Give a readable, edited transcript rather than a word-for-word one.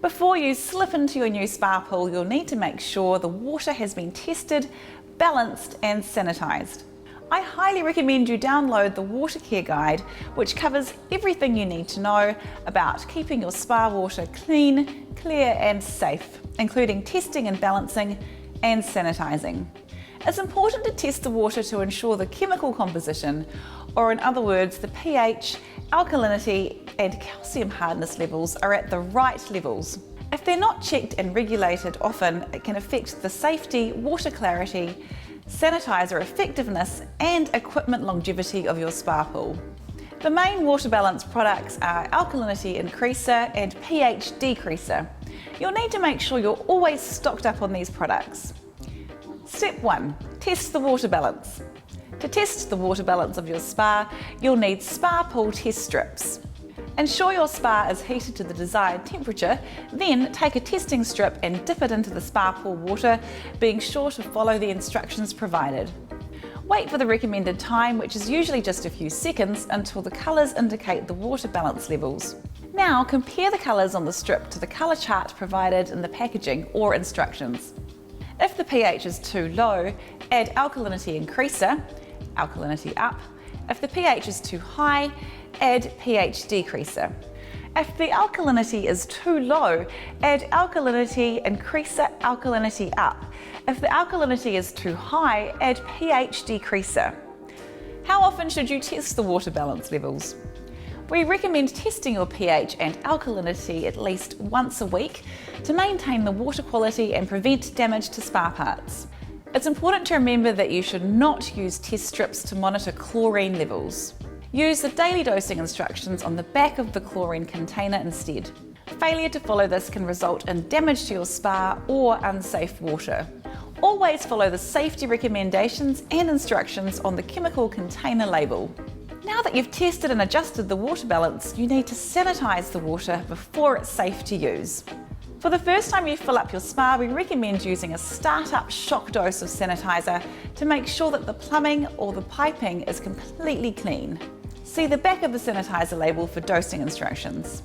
Before you slip into your new spa pool, you'll need to make sure the water has been tested, balanced and sanitised. I highly recommend you download the Water Care Guide, which covers everything you need to know about keeping your spa water clean, clear and safe, including testing and balancing and sanitising. It's important to test the water to ensure the chemical composition, or in other words, the pH, alkalinity and calcium hardness levels are at the right levels. If they're not checked and regulated often, it can affect the safety, water clarity, sanitizer effectiveness and equipment longevity of your spa pool. The main water balance products are alkalinity increaser and pH decreaser. You'll need to make sure you're always stocked up on these products. Step 1. Test the water balance. To test the water balance of your spa, you'll need spa pool test strips. Ensure your spa is heated to the desired temperature, then take a testing strip and dip it into the spa pool water, being sure to follow the instructions provided. Wait for the recommended time, which is usually just a few seconds, until the colours indicate the water balance levels. Now compare the colours on the strip to the colour chart provided in the packaging or instructions. If the pH is too low, add alkalinity increaser, alkalinity up. If the pH is too high, add pH decreaser. If the alkalinity is too low, add alkalinity increaser, alkalinity up. If the alkalinity is too high, add pH decreaser. How often should you test the water balance levels? We recommend testing your pH and alkalinity at least once a week to maintain the water quality and prevent damage to spa parts. It's important to remember that you should not use test strips to monitor chlorine levels. Use the daily dosing instructions on the back of the chlorine container instead. Failure to follow this can result in damage to your spa or unsafe water. Always follow the safety recommendations and instructions on the chemical container label. Now that you've tested and adjusted the water balance, you need to sanitise the water before it's safe to use. For the first time you fill up your spa, we recommend using a start-up shock dose of sanitizer to make sure that the plumbing or the piping is completely clean. See the back of the sanitizer label for dosing instructions.